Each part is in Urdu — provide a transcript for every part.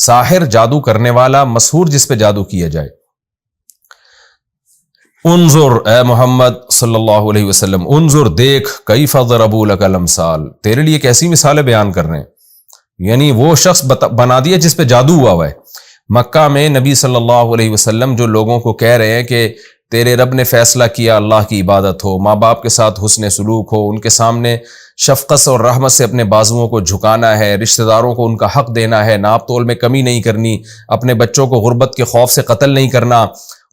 ساحر جادو کرنے والا، مسحور جس پہ جادو کیا جائے. انظر اے محمد صلی اللہ علیہ وسلم، انظر دیکھ، کیف ضربوا لک الامثال، تیرے لیے کیسی مثالیں بیان کر رہے ہیں. یعنی وہ شخص بنا دیا جس پہ جادو ہوا ہے. مکہ میں نبی صلی اللہ علیہ وسلم جو لوگوں کو کہہ رہے ہیں کہ تیرے رب نے فیصلہ کیا اللہ کی عبادت ہو، ماں باپ کے ساتھ حسن سلوک ہو، ان کے سامنے شفقت اور رحمت سے اپنے بازوؤں کو جھکانا ہے، رشتہ داروں کو ان کا حق دینا ہے، ناپ تول میں کمی نہیں کرنی، اپنے بچوں کو غربت کے خوف سے قتل نہیں کرنا،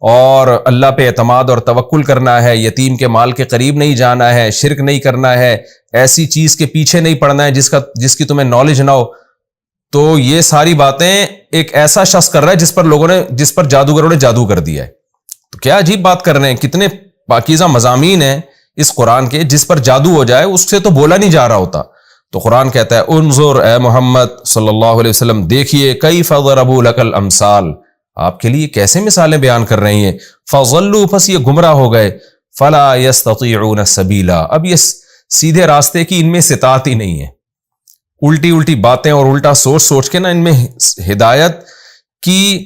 اور اللہ پہ اعتماد اور توکل کرنا ہے، یتیم کے مال کے قریب نہیں جانا ہے، شرک نہیں کرنا ہے، ایسی چیز کے پیچھے نہیں پڑنا ہے جس کی تمہیں نالج نہ ہو. تو یہ ساری باتیں ایک ایسا شخص کر رہا ہے جس پر جادوگروں نے جادو کر دیا ہے. تو کیا عجیب بات کر رہے ہیں، کتنے پاکیزہ مضامین ہیں اس قرآن کے، جس پر جادو ہو جائے اس سے تو بولا نہیں جا رہا ہوتا. تو قرآن کہتا ہے انظر اے محمد صلی اللہ علیہ وسلم، دیکھیے کیف ضربوا لک الامثال، آپ کے لیے کیسے مثالیں بیان کر رہی ہیں. فضلوا، پس یہ گمراہ ہو گئے. فلا یستطیعون سبیلا، اب یہ سیدھے راستے کی ان میں استطاعت ہی نہیں ہے. الٹی باتیں اور الٹا سوچ کے نا ان میں ہدایت کی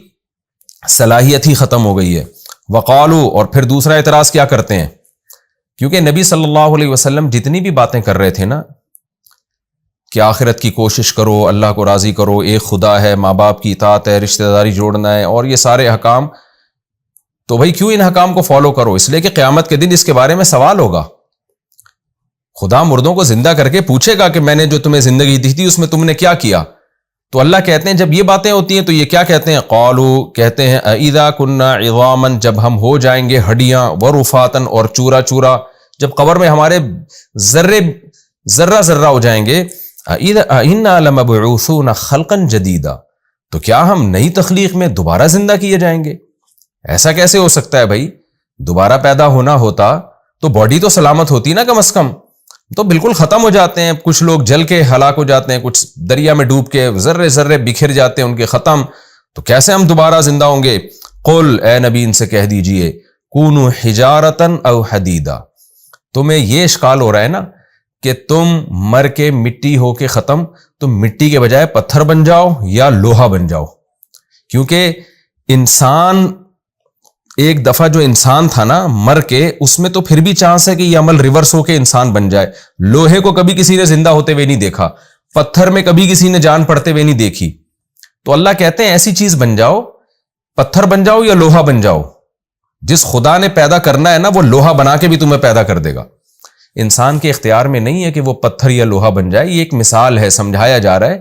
صلاحیت ہی ختم ہو گئی ہے. وقالو، اور پھر دوسرا اعتراض کیا کرتے ہیں، کیونکہ نبی صلی اللہ علیہ وسلم جتنی بھی باتیں کر رہے تھے نا کہ آخرت کی کوشش کرو، اللہ کو راضی کرو، ایک خدا ہے، ماں باپ کی اطاعت ہے، رشتہ داری جوڑنا ہے، اور یہ سارے احکام، تو بھائی کیوں ان احکام کو فالو کرو؟ اس لیے کہ قیامت کے دن اس کے بارے میں سوال ہوگا. خدا مردوں کو زندہ کر کے پوچھے گا کہ میں نے جو تمہیں زندگی دی تھی اس میں تم نے کیا کیا. تو اللہ کہتے ہیں جب یہ باتیں ہوتی ہیں تو یہ کیا کہتے ہیں، قالو، کہتے ہیں اذا كنا عظاما، جب ہم ہو جائیں گے ہڈیاں، ورفاتا، اور چورا چورا، جب قبر میں ہمارے ذرہ ہو جائیں گے، انا لمبعوثون خلقا جدیدا، تو کیا ہم نئی تخلیق میں دوبارہ زندہ کیے جائیں گے؟ ایسا کیسے ہو سکتا ہے بھائی؟ دوبارہ پیدا ہونا ہوتا تو باڈی تو سلامت ہوتی نا کم از کم، تو بالکل ختم ہو جاتے ہیں. کچھ لوگ جل کے ہلاک ہو جاتے ہیں، کچھ دریا میں ڈوب کے ذرے بکھر جاتے ہیں ان کے ختم. تو کیسے ہم دوبارہ زندہ ہوں گے؟ قل، اے نبی ان سے کہہ دیجئے، کونوا حجارتا او حدیدا، تمہیں یہ اشکال ہو رہا ہے نا کہ تم مر کے مٹی ہو کے ختم، تم مٹی کے بجائے پتھر بن جاؤ یا لوہا بن جاؤ. کیونکہ انسان، ایک دفعہ جو انسان تھا نا مر کے، اس میں تو پھر بھی چانس ہے کہ یہ عمل ریورس ہو کے انسان بن جائے. لوہے کو کبھی کسی نے زندہ ہوتے ہوئے نہیں دیکھا، پتھر میں کبھی کسی نے جان پڑتے ہوئے نہیں دیکھی. تو اللہ کہتے ہیں ایسی چیز بن جاؤ، پتھر بن جاؤ یا لوہا بن جاؤ. جس خدا نے پیدا کرنا ہے نا وہ لوہا بنا کے بھی تمہیں پیدا کر دے گا. انسان کے اختیار میں نہیں ہے کہ وہ پتھر یا لوہا بن جائے. یہ ایک مثال ہے، سمجھایا جا رہا ہے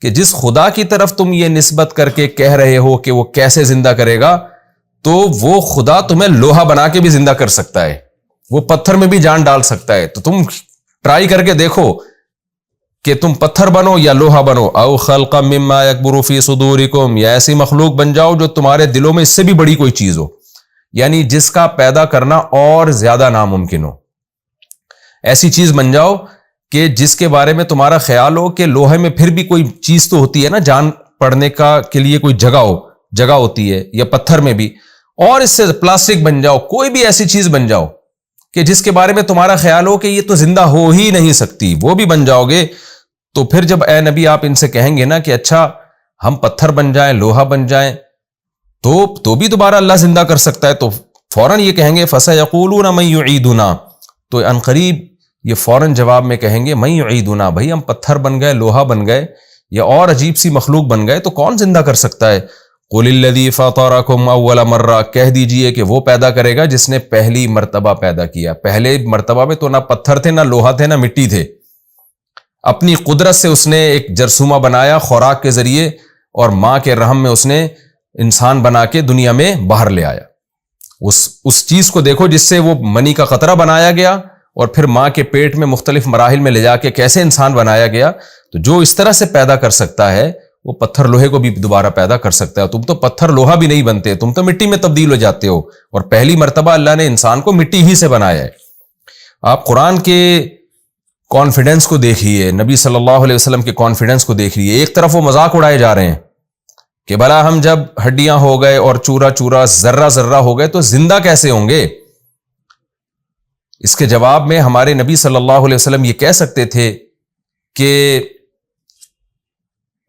کہ جس خدا کی طرف تم یہ نسبت کر کے کہہ رہے ہو کہ وہ کیسے زندہ کرے گا، تو وہ خدا تمہیں لوہا بنا کے بھی زندہ کر سکتا ہے، وہ پتھر میں بھی جان ڈال سکتا ہے. تو تم ٹرائی کر کے دیکھو کہ تم پتھر بنو یا لوہا بنو. او خلقا مما یکبر فی صدورکم، یا ایسی مخلوق بن جاؤ جو تمہارے دلوں میں اس سے بھی بڑی کوئی چیز ہو، یعنی جس کا پیدا کرنا اور زیادہ ناممکن ہو. ایسی چیز بن جاؤ کہ جس کے بارے میں تمہارا خیال ہو کہ لوہے میں پھر بھی کوئی چیز تو ہوتی ہے نا، جان پڑنے کا کے لیے کوئی جگہ ہوتی ہے، یا پتھر میں بھی. اور اس سے پلاسٹک بن جاؤ، کوئی بھی ایسی چیز بن جاؤ کہ جس کے بارے میں تمہارا خیال ہو کہ یہ تو زندہ ہو ہی نہیں سکتی، وہ بھی بن جاؤ گے. تو پھر جب اے نبی آپ ان سے کہیں گے نا کہ اچھا ہم پتھر بن جائیں، لوہا بن جائیں، تو بھی دوبارہ اللہ زندہ کر سکتا ہے، تو فوراً یہ کہیں گے فَسَيَقُولُونَ مَن يُعِيدُنَا، تو عنقریب یہ فوراً جواب میں کہیں گے مَن يُعِيدُنَا، بھائی ہم پتھر بن گئے، لوہا بن گئے، یا اور عجیب سی مخلوق بن گئے، تو کون زندہ کر سکتا ہے؟ قُلِ الَّذِي فَطَرَكُمْ أَوَّلَ مَرَّةٍ، کہہ دیجئے کہ وہ پیدا کرے گا جس نے پہلی مرتبہ پیدا کیا. پہلے مرتبہ میں تو نہ پتھر تھے، نہ لوہا تھے، نہ مٹی تھے. اپنی قدرت سے اس نے ایک جرثومہ بنایا خوراک کے ذریعے، اور ماں کے رحم میں اس نے انسان بنا کے دنیا میں باہر لے آیا. اس چیز کو دیکھو جس سے وہ منی کا قطرہ بنایا گیا، اور پھر ماں کے پیٹ میں مختلف مراحل میں لے جا کے کیسے انسان بنایا گیا. تو جو اس طرح سے پیدا کر سکتا ہے وہ پتھر لوہے کو بھی دوبارہ پیدا کر سکتا ہے. تم تو پتھر لوہا بھی نہیں بنتے، تم تو مٹی میں تبدیل ہو جاتے ہو، اور پہلی مرتبہ اللہ نے انسان کو مٹی ہی سے بنایا ہے. آپ قرآن کے کانفیڈنس کو دیکھیے، نبی صلی اللہ علیہ وسلم کے کانفیڈنس کو دیکھیے. ایک طرف وہ مذاق اڑائے جا رہے ہیں کہ بھلا ہم جب ہڈیاں ہو گئے اور چورا ذرہ ہو گئے تو زندہ کیسے ہوں گے؟ اس کے جواب میں ہمارے نبی صلی اللہ علیہ وسلم یہ کہہ سکتے تھے کہ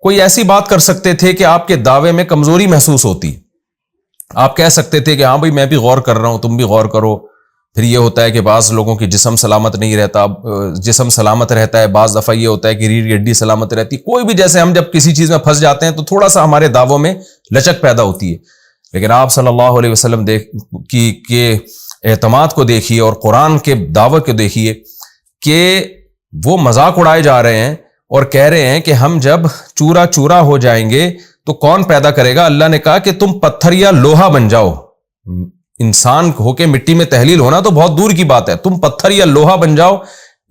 کوئی ایسی بات کر سکتے تھے کہ آپ کے دعوے میں کمزوری محسوس ہوتی، آپ کہہ سکتے تھے کہ ہاں بھائی میں بھی غور کر رہا ہوں، تم بھی غور کرو. پھر یہ ہوتا ہے کہ بعض لوگوں کی جسم سلامت نہیں رہتا، جسم سلامت رہتا ہے، بعض دفعہ یہ ہوتا ہے کہ ریڑھ کی ہڈی سلامت رہتی. کوئی بھی، جیسے ہم جب کسی چیز میں پھنس جاتے ہیں تو تھوڑا سا ہمارے دعووں میں لچک پیدا ہوتی ہے. لیکن آپ صلی اللہ علیہ وسلم کے اعتماد کو دیکھیے اور قرآن کے دعوت کو دیکھیے کہ وہ مذاق اڑائے جا رہے ہیں اور کہہ رہے ہیں کہ ہم جب چورا چورا ہو جائیں گے تو کون پیدا کرے گا؟ اللہ نے کہا کہ تم پتھر یا لوہا بن جاؤ. انسان ہو کے مٹی میں تحلیل ہونا تو بہت دور کی بات ہے، تم پتھر یا لوہا بن جاؤ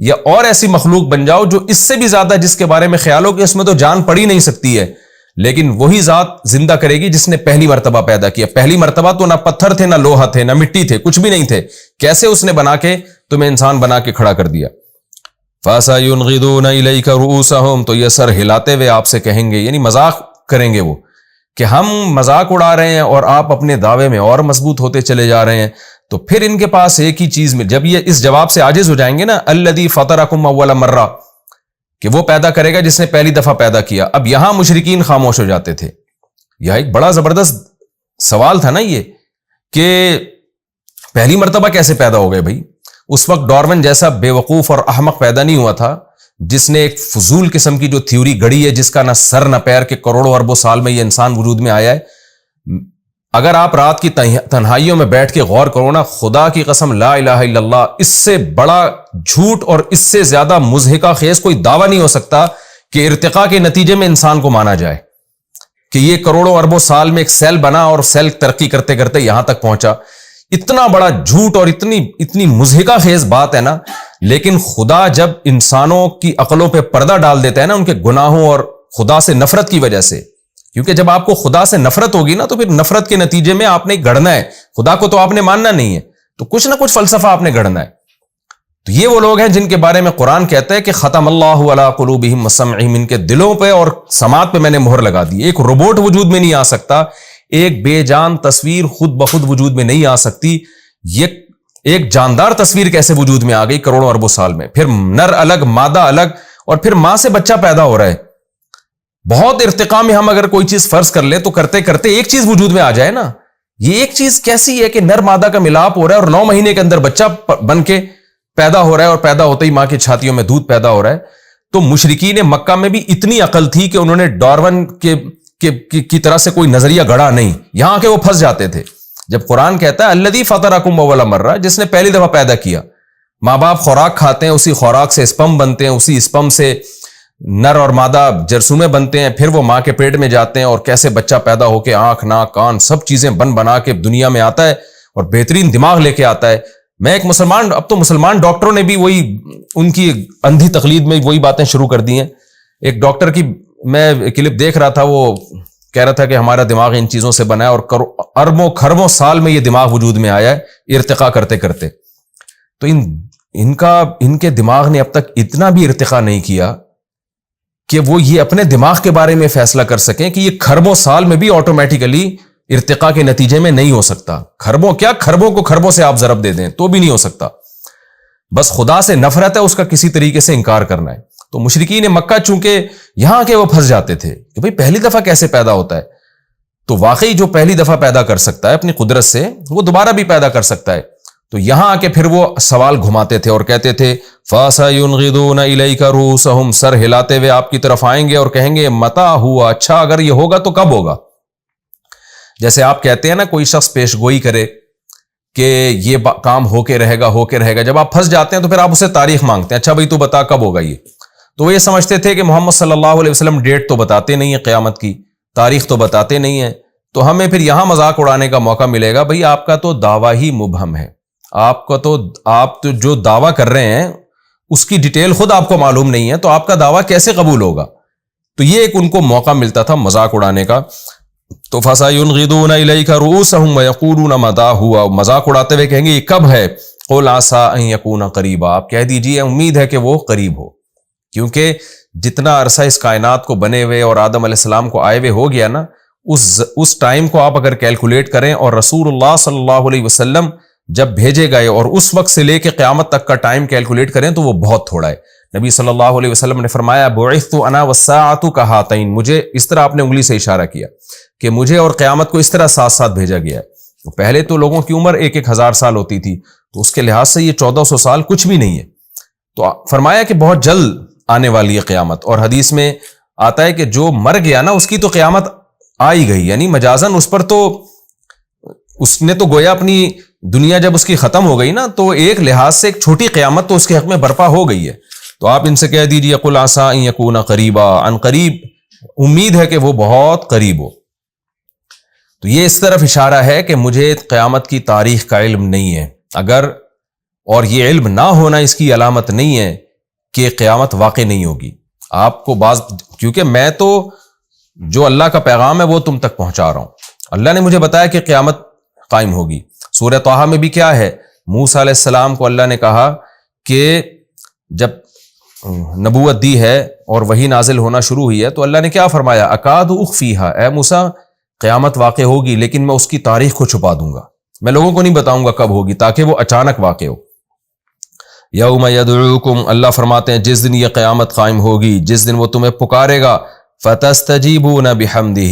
یا اور ایسی مخلوق بن جاؤ جو اس سے بھی زیادہ، جس کے بارے میں خیال ہو کہ اس میں تو جان پڑ ہی نہیں سکتی ہے، لیکن وہی ذات زندہ کرے گی جس نے پہلی مرتبہ پیدا کیا. پہلی مرتبہ تو نہ پتھر تھے، نہ لوہا تھے، نہ مٹی تھے، کچھ بھی نہیں تھے. کیسے اس نے بنا کے تمہیں انسان بنا کے کھڑا کر دیا. فَسَيُنْغِضُونَ إِلَيْكَ رُؤُوسَهُمْ، تو یہ سر ہلاتے ہوئے آپ سے کہیں گے، یعنی مذاق کریں گے وہ کہ ہم مذاق اڑا رہے ہیں اور آپ اپنے دعوے میں اور مضبوط ہوتے چلے جا رہے ہیں. تو پھر ان کے پاس ایک ہی چیز میں، جب یہ اس جواب سے عاجز ہو جائیں گے نا، الذی فطرکم اول مرہ، کہ وہ پیدا کرے گا جس نے پہلی دفعہ پیدا کیا. اب یہاں مشرکین خاموش ہو جاتے تھے. یہ ایک بڑا زبردست سوال تھا نا یہ، کہ پہلی مرتبہ کیسے پیدا ہو گئے بھائی؟ اس وقت ڈارون جیسا بے وقوف اور احمق پیدا نہیں ہوا تھا جس نے ایک فضول قسم کی جو تھیوری گڑی ہے، جس کا نہ سر نہ پیر، کے کروڑوں اربوں سال میں یہ انسان وجود میں آیا ہے. اگر آپ رات کی تنہائیوں میں بیٹھ کے غور کرو نا، خدا کی قسم لا الہ الا اللہ، اس سے بڑا جھوٹ اور اس سے زیادہ مضحکہ خیز کوئی دعویٰ نہیں ہو سکتا کہ ارتقاء کے نتیجے میں انسان کو مانا جائے کہ یہ کروڑوں اربوں سال میں ایک سیل بنا اور سیل ترقی کرتے کرتے یہاں تک پہنچا. اتنا بڑا جھوٹ اور اتنی مضحکہ خیز بات ہے نا. لیکن خدا جب انسانوں کی عقلوں پہ پردہ ڈال دیتا ہے نا، ان کے گناہوں اور خدا سے نفرت کی وجہ سے، کیونکہ جب آپ کو خدا سے نفرت ہوگی نا تو پھر نفرت کے نتیجے میں آپ نے گڑنا ہے. خدا کو تو آپ نے ماننا نہیں ہے، تو کچھ نہ کچھ فلسفہ آپ نے گڑنا ہے. تو یہ وہ لوگ ہیں جن کے بارے میں قرآن کہتا ہے کہ ختم اللہ علی قلوبہم وسمعہم، ان کے دلوں پہ اور سماعت پہ میں نے مہر لگا دی. ایک روبوٹ وجود میں نہیں آ سکتا، ایک بے جان تصویر خود بخود وجود میں نہیں آ سکتی. یہ ایک جاندار تصویر کیسے وجود میں آ گئی کروڑوں اربوں سال میں؟ پھر نر الگ، مادہ الگ، اور پھر ماں سے بچہ پیدا ہو رہا ہے. بہت ارتقاء میں ہم اگر کوئی چیز فرض کر لیں تو کرتے کرتے ایک چیز وجود میں آ جائے نا. یہ ایک چیز کیسی ہے کہ نر مادہ کا ملاپ ہو رہا ہے اور 9 مہینے کے اندر بچہ بن کے پیدا ہو رہا ہے اور پیدا ہوتے ہی ماں کی چھاتیوں میں دودھ پیدا ہو رہا ہے. تو مشرکین مکہ میں بھی اتنی عقل تھی کہ انہوں نے ڈارون کی طرح سے کوئی نظریہ گڑا نہیں، یہاں کے وہ پھنس جاتے تھے. جب قرآن کہتا ہے الذی فطرکم اول مرہ، جس نے پہلی دفعہ پیدا کیا. ماں باپ خوراک کھاتے ہیں، اسی خوراک سے اسپم بنتے ہیں، اسی اسپم سے نر اور مادہ جرثومے بنتے ہیں، پھر وہ ماں کے پیٹ میں جاتے ہیں اور کیسے بچہ پیدا ہو کے آنکھ ناک کان سب چیزیں بنا کے دنیا میں آتا ہے اور بہترین دماغ لے کے آتا ہے. میں ایک مسلمان، اب تو مسلمان ڈاکٹروں نے بھی وہی ان کی اندھی تقلید میں وہی باتیں شروع کر دی ہیں. ایک ڈاکٹر کی میں کلپ دیکھ رہا تھا، وہ کہہ رہا تھا کہ ہمارا دماغ ان چیزوں سے بنا ہے اور اربوں کھربوں سال میں یہ دماغ وجود میں آیا ہے ارتقاء کرتے کرتے. تو ان کے دماغ نے اب تک اتنا بھی ارتقاء نہیں کیا کہ وہ یہ اپنے دماغ کے بارے میں فیصلہ کر سکیں کہ یہ کھربوں سال میں بھی آٹومیٹیکلی ارتقاء کے نتیجے میں نہیں ہو سکتا. کھربوں کیا، کھربوں کو کھربوں سے آپ ضرب دے دیں تو بھی نہیں ہو سکتا. بس خدا سے نفرت ہے، اس کا کسی طریقے سے انکار کرنا ہے. تو مشرکین مکہ چونکہ یہاں کے وہ پھنس جاتے تھے کہ بھئی پہلی دفعہ کیسے پیدا ہوتا ہے. تو واقعی جو پہلی دفعہ پیدا کر سکتا ہے اپنی قدرت سے، وہ دوبارہ بھی پیدا کر سکتا ہے. تو یہاں آ کے پھر وہ سوال گھماتے تھے اور کہتے تھے فَسَيُنْغِضُونَ إِلَيْكَ رُؤُوسَهُمْ، سر ہلاتے ہوئے آپ کی طرف آئیں گے اور کہیں گے متى ہوا، اچھا اگر یہ ہوگا تو کب ہوگا. جیسے آپ کہتے ہیں نا کوئی شخص پیش گوئی کرے کہ یہ کام ہو کے رہے گا، جب آپ پھنس جاتے ہیں تو پھر آپ اسے تاریخ مانگتے ہیں، اچھا بھائی تو بتا کب ہوگا یہ. تو وہ یہ سمجھتے تھے کہ محمد صلی اللہ علیہ وسلم ڈیٹ تو بتاتے نہیں ہیں قیامت کی، تاریخ تو بتاتے نہیں ہیں، تو ہمیں پھر یہاں مذاق اڑانے کا موقع ملے گا. بھئی آپ کا تو دعویٰ ہی مبہم ہے، آپ تو جو دعویٰ کر رہے ہیں اس کی ڈیٹیل خود آپ کو معلوم نہیں ہے، تو آپ کا دعویٰ کیسے قبول ہوگا. تو یہ ایک ان کو موقع ملتا تھا مذاق اڑانے کا. تو فَسَيُنْغِضُونَ إِلَيْكَ رُؤُوسَهُمْ وَيَقُولُونَ مَتَى هُوَ، مذاق اڑاتے ہوئے کہیں گے یہ کب ہے. قُلْ عَسَىٰ أَن يَكُونَ قَرِيبًا، آپ کہہ دیجئے امید ہے کہ وہ قریب ہو. کیونکہ جتنا عرصہ اس کائنات کو بنے ہوئے اور آدم علیہ السلام کو آئے ہوئے ہو گیا نا، اس ٹائم کو آپ اگر کیلکولیٹ کریں اور رسول اللہ صلی اللہ علیہ وسلم جب بھیجے گئے اور اس وقت سے لے کے قیامت تک کا ٹائم کیلکولیٹ کریں تو وہ بہت تھوڑا ہے. نبی صلی اللہ علیہ وسلم نے فرمایا بعثت انا والساعۃ کہاتین، مجھے اس طرح آپ نے انگلی سے اشارہ کیا کہ مجھے اور قیامت کو اس طرح ساتھ ساتھ بھیجا گیا ہے۔ پہلے تو لوگوں کی عمر 1,000 سال ہوتی تھی، تو اس کے لحاظ سے یہ 1400 سال کچھ بھی نہیں ہے۔ تو فرمایا کہ بہت جلد آنے والی ہے قیامت، اور حدیث میں آتا ہے کہ جو مر گیا نا اس کی تو قیامت آ ہی گئی، یعنی مجازن اس پر تو اس نے تو گویا اپنی دنیا جب اس کی ختم ہو گئی نا تو ایک لحاظ سے ایک چھوٹی قیامت تو اس کے حق میں برپا ہو گئی ہے۔ تو آپ ان سے کہہ دیجیے قل عسیٰ ان یکون قریبا، عن قریب امید ہے کہ وہ بہت قریب ہو۔ تو یہ اس طرف اشارہ ہے کہ مجھے قیامت کی تاریخ کا علم نہیں ہے، اگر اور یہ علم نہ ہونا اس کی علامت نہیں ہے کہ قیامت واقع نہیں ہوگی۔ آپ کو کیونکہ میں تو جو اللہ کا پیغام ہے وہ تم تک پہنچا رہا ہوں، اللہ نے مجھے بتایا کہ قیامت قائم ہوگی۔ سورہ طٰہٰ میں بھی کیا ہے، موسیٰ علیہ السلام کو اللہ نے کہا کہ جب نبوت دی ہے اور وحی نازل ہونا شروع ہوئی ہے تو اللہ نے کیا فرمایا، اکاد اخفیہا، اے موسیٰ قیامت واقع ہوگی لیکن میں اس کی تاریخ کو چھپا دوں گا، میں لوگوں کو نہیں بتاؤں گا کب ہوگی تاکہ وہ اچانک واقع ہو۔ یوم یدعوکم، اللہ فرماتے ہیں جس دن یہ قیامت قائم ہوگی، جس دن وہ تمہیں پکارے گا، فتستجیبون بحمدہ،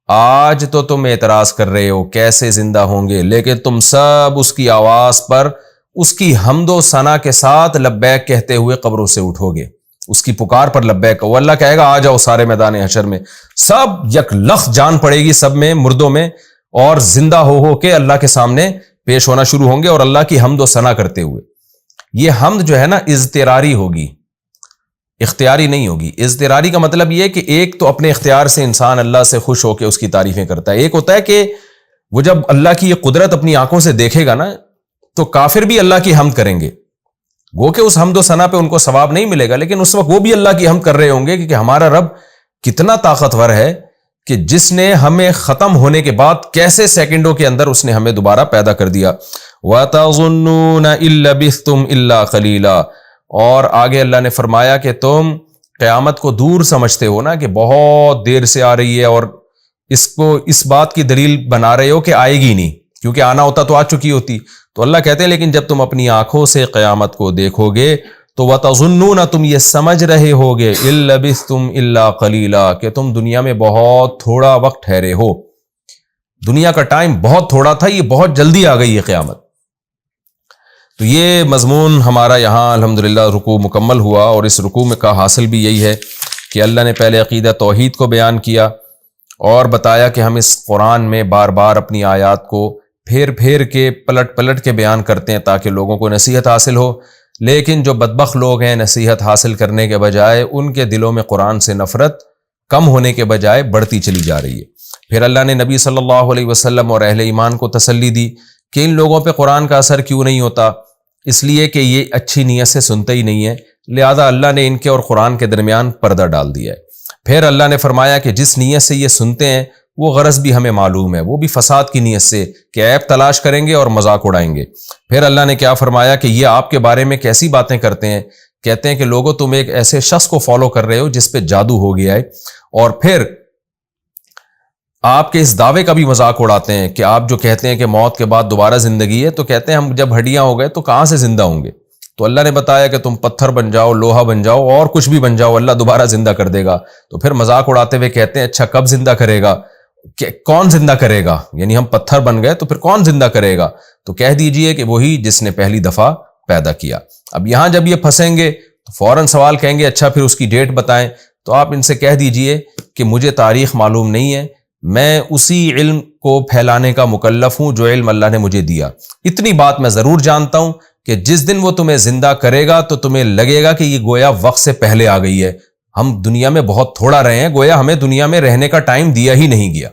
آج تو تم اعتراض کر رہے ہو کیسے زندہ ہوں گے، لیکن تم سب اس کی آواز پر اس کی حمد و ثنا کے ساتھ لبیک کہتے ہوئے قبروں سے اٹھو گے، اس کی پکار پر لبیک کہو۔ اللہ کہے گا آ جاؤ سارے میدان حشر میں، سب یک لخت جان پڑے گی سب میں، مردوں میں، اور زندہ ہو کے اللہ کے سامنے پیش ہونا شروع ہوں گے اور اللہ کی حمد و ثنا کرتے ہوئے۔ یہ حمد جو ہے نا اضطراری ہوگی، اختیاری نہیں ہوگی۔ اضطراری کا مطلب یہ ہے کہ ایک تو اپنے اختیار سے انسان اللہ سے خوش ہو کے اس کی تعریفیں کرتا ہے، ایک ہوتا ہے کہ وہ جب اللہ کی یہ قدرت اپنی آنکھوں سے دیکھے گا نا تو کافر بھی اللہ کی حمد کریں گے، گو کہ اس حمد و ثنا پہ ان کو ثواب نہیں ملے گا، لیکن اس وقت وہ بھی اللہ کی حمد کر رہے ہوں گے کہ ہمارا رب کتنا طاقتور ہے کہ جس نے ہمیں ختم ہونے کے بعد کیسے سیکنڈوں کے اندر اس نے ہمیں دوبارہ پیدا کر دیا۔ وَتَظُنُّونَ إِن لَّبِثْتُمْ إِلَّا قَلِيلًا، اور آگے اللہ نے فرمایا کہ تم قیامت کو دور سمجھتے ہو نا، کہ بہت دیر سے آ رہی ہے، اور اس کو اس بات کی دلیل بنا رہے ہو کہ آئے گی نہیں، کیونکہ آنا ہوتا تو آ چکی ہوتی۔ تو اللہ کہتے ہیں لیکن جب تم اپنی آنکھوں سے قیامت کو دیکھو گے تو وَتَظُنُّونَ، تم یہ سمجھ رہے ہوگے، إِن لَّبِثْتُمْ إِلَّا قَلِيلًا، کہ تم دنیا میں بہت تھوڑا وقت ٹھہرے ہو، دنیا کا ٹائم بہت تھوڑا تھا، یہ بہت جلدی آ گئی ہے قیامت۔ تو یہ مضمون ہمارا یہاں الحمدللہ رکوع مکمل ہوا، اور اس رکوع میں کا حاصل بھی یہی ہے کہ اللہ نے پہلے عقیدہ توحید کو بیان کیا اور بتایا کہ ہم اس قرآن میں بار بار اپنی آیات کو پھیر پھیر کے پلٹ پلٹ کے بیان کرتے ہیں تاکہ لوگوں کو نصیحت حاصل ہو، لیکن جو بدبخت لوگ ہیں نصیحت حاصل کرنے کے بجائے ان کے دلوں میں قرآن سے نفرت کم ہونے کے بجائے بڑھتی چلی جا رہی ہے۔ پھر اللہ نے نبی صلی اللہ علیہ وسلم اور اہل ایمان کو تسلی دی کہ ان لوگوں پہ قرآن کا اثر کیوں نہیں ہوتا، اس لیے کہ یہ اچھی نیت سے سنتے ہی نہیں ہے، لہذا اللہ نے ان کے اور قرآن کے درمیان پردہ ڈال دیا ہے۔ پھر اللہ نے فرمایا کہ جس نیت سے یہ سنتے ہیں وہ غرض بھی ہمیں معلوم ہے، وہ بھی فساد کی نیت سے کہ عیب تلاش کریں گے اور مذاق اڑائیں گے۔ پھر اللہ نے کیا فرمایا کہ یہ آپ کے بارے میں کیسی باتیں کرتے ہیں، کہتے ہیں کہ لوگوں تم ایک ایسے شخص کو فالو کر رہے ہو جس پہ جادو ہو گیا ہے، اور پھر آپ کے اس دعوے کا بھی مذاق اڑاتے ہیں کہ آپ جو کہتے ہیں کہ موت کے بعد دوبارہ زندگی ہے، تو کہتے ہیں ہم جب ہڈیاں ہو گئے تو کہاں سے زندہ ہوں گے؟ تو اللہ نے بتایا کہ تم پتھر بن جاؤ، لوہا بن جاؤ، اور کچھ بھی بن جاؤ، اللہ دوبارہ زندہ کر دے گا۔ تو پھر مذاق اڑاتے ہوئے کہتے ہیں اچھا کب زندہ کرے گا، کون زندہ کرے گا؟ یعنی ہم پتھر بن گئے تو پھر کون زندہ کرے گا؟ تو کہہ دیجئے کہ وہی جس نے پہلی دفعہ پیدا کیا۔ اب یہاں جب یہ پھنسیں گے تو فوراً سوال کہیں گے اچھا پھر اس کی ڈیٹ بتائیں، تو آپ ان سے کہہ دیجئے کہ مجھے تاریخ معلوم نہیں ہے، میں اسی علم کو پھیلانے کا مکلف ہوں جو علم اللہ نے مجھے دیا۔ اتنی بات میں ضرور جانتا ہوں کہ جس دن وہ تمہیں زندہ کرے گا تو تمہیں لگے گا کہ یہ گویا وقت سے پہلے آ گئی ہے، ہم دنیا میں بہت تھوڑا رہے ہیں، گویا ہمیں دنیا میں رہنے کا ٹائم دیا ہی نہیں گیا۔